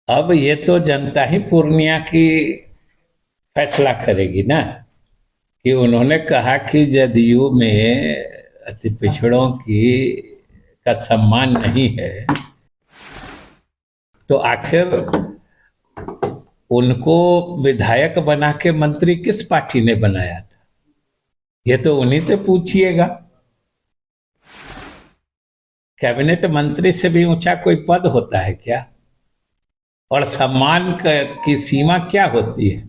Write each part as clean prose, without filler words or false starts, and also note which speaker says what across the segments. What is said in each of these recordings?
Speaker 1: अब ये तो जनता ही पूर्णिया की फैसला करेगी ना कि उन्होंने कहा कि जदयू में अति पिछड़ों की का सम्मान नहीं है। तो आखिर उनको विधायक बना के मंत्री किस पार्टी ने बनाया था, ये तो उन्हीं से पूछिएगा। कैबिनेट मंत्री से भी ऊंचा कोई पद होता है क्या? और सम्मान की सीमा क्या होती है?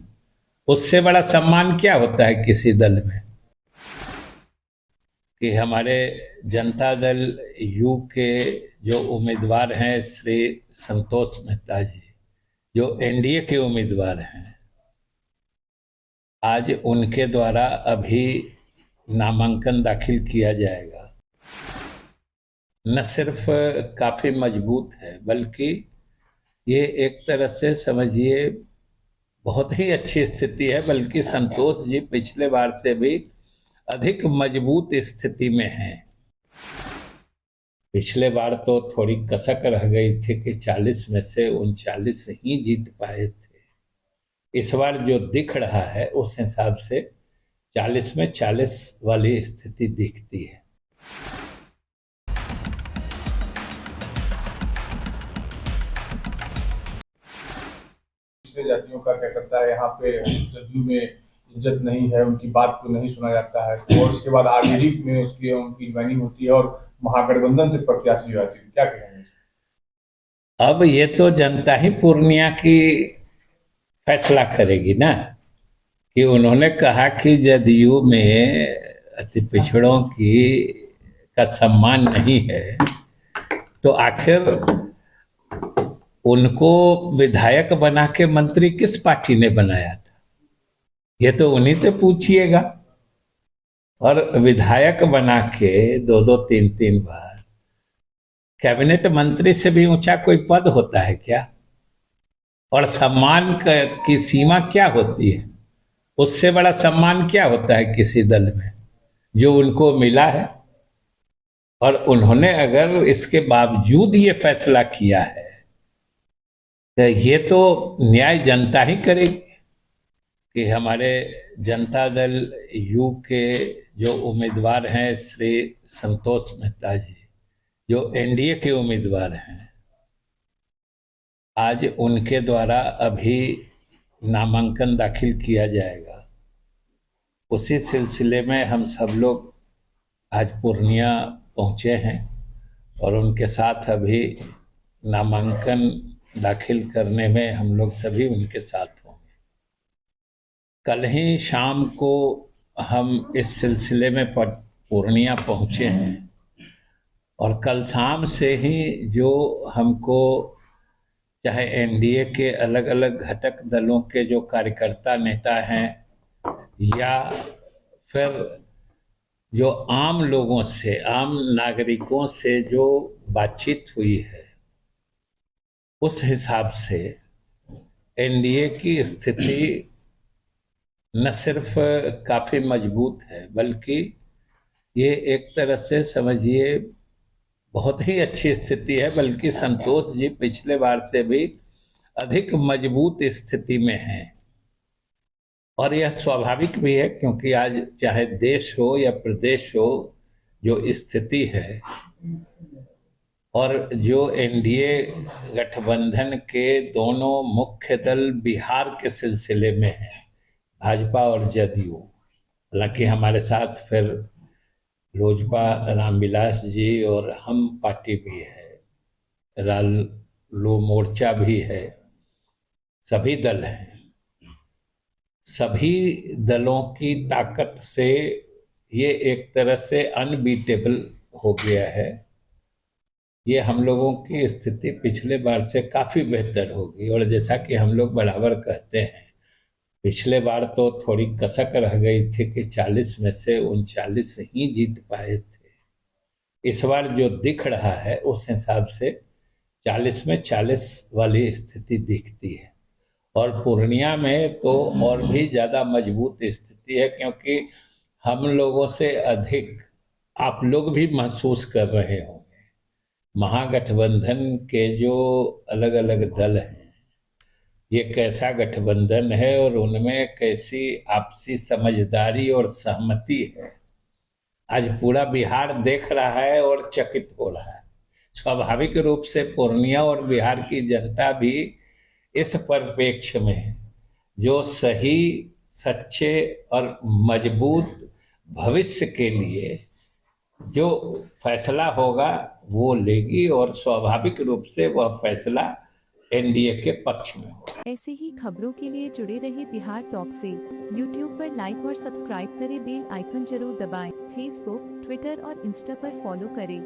Speaker 1: उससे बड़ा सम्मान क्या होता है किसी दल में? कि हमारे जनता दल यू के जो उम्मीदवार हैं श्री संतोष मेहता जी, जो एनडीए के उम्मीदवार हैं, आज उनके द्वारा अभी नामांकन दाखिल किया जाएगा। न सिर्फ काफी मजबूत है बल्कि ये एक तरह से समझिए बहुत ही अच्छी स्थिति है, बल्कि संतोष जी पिछले बार से भी अधिक मजबूत स्थिति में हैं। पिछले बार तो थोड़ी कसक रह गई थी कि 40 में से 39 ही जीत पाए थे। इस बार जो दिख रहा है उस हिसाब से 40 में 40 वाली स्थिति दिखती है।
Speaker 2: पिछले जातियों का क्या करता है, यहाँ पे जदयू में इज्जत नहीं है, उनकी बात को नहीं सुना जाता है, और उसके बाद आरजेडी में उसकी उनकी ज्वाइनिंग होती है और महागठबंधन से प्रत्याशी हो जाती है। क्या कहेंगे?
Speaker 1: अब ये तो जनता ही पूर्णिया की फैसला करेगी ना कि उन्होंने कहा कि जदयू में अति पिछड़ों की का सम्मान नहीं है। तो आखिर उनको विधायक बना के मंत्री किस पार्टी ने बनाया था, ये तो उन्हीं से पूछिएगा। और विधायक बना के दो दो तीन तीन बार कैबिनेट मंत्री से भी ऊंचा कोई पद होता है क्या? और सम्मान की सीमा क्या होती है? उससे बड़ा सम्मान क्या होता है किसी दल में जो उनको मिला है? और उन्होंने अगर इसके बावजूद ये फैसला किया है तो ये तो न्याय जनता ही करेगी कि हमारे जनता दल यू के जो उम्मीदवार हैं श्री संतोष मेहता जी, जो एनडीए के उम्मीदवार हैं, आज उनके द्वारा अभी नामांकन दाखिल किया जाएगा। उसी सिलसिले में हम सब लोग आज पूर्णिया पहुंचे हैं और उनके साथ अभी नामांकन दाखिल करने में हम लोग सभी उनके साथ होंगे। कल ही शाम को हम इस सिलसिले में पूर्णिया पहुंचे हैं और कल शाम से ही जो हमको चाहे एनडीए के अलग अलग घटक दलों के जो कार्यकर्ता नेता हैं या फिर जो आम लोगों से, आम नागरिकों से जो बातचीत हुई है, उस हिसाब से एनडीए की स्थिति न सिर्फ काफी मजबूत है बल्कि ये एक तरह से समझिए बहुत ही अच्छी स्थिति है, बल्कि संतोष जी पिछले बार से भी अधिक मजबूत स्थिति में हैं। और यह स्वाभाविक भी है क्योंकि आज चाहे देश हो या प्रदेश हो, जो स्थिति है और जो एनडीए गठबंधन के दोनों मुख्य दल बिहार के सिलसिले में है, भाजपा और जदयू। हालांकि हमारे साथ फिर लोजपा रामविलास जी और हम पार्टी भी है, रालो मोर्चा भी है, सभी दल हैं। सभी दलों की ताकत से ये एक तरह से अनबीटेबल हो गया है। ये हम लोगों की स्थिति पिछले बार से काफी बेहतर होगी। और जैसा कि हम लोग बराबर कहते हैं, पिछले बार तो थोड़ी कसक रह गई थी कि 40 में से 39 ही जीत पाए थे। इस बार जो दिख रहा है उस हिसाब से 40 में 40 वाली स्थिति दिखती है। और पूर्णिया में तो और भी ज्यादा मजबूत स्थिति है क्योंकि हम लोगों से अधिक आप लोग भी महसूस कर रहे होंगे, महागठबंधन के जो अलग अलग दल हैं ये कैसा गठबंधन है और उनमें कैसी आपसी समझदारी और सहमति है, आज पूरा बिहार देख रहा है और चकित हो रहा है। स्वाभाविक रूप से पूर्णिया और बिहार की जनता भी इस परिप्रेक्ष्य में जो सही, सच्चे और मजबूत भविष्य के लिए जो फैसला होगा वो लेगी और स्वाभाविक रूप से वह फैसला एनडीए के पक्ष में होगा।
Speaker 3: ऐसे ही खबरों के लिए जुड़े रहिए बिहार टॉक से। यूट्यूब पर लाइक और सब्सक्राइब करें, बेल आइकन जरूर दबाएं। फेसबुक, ट्विटर और इंस्टा पर फॉलो करें।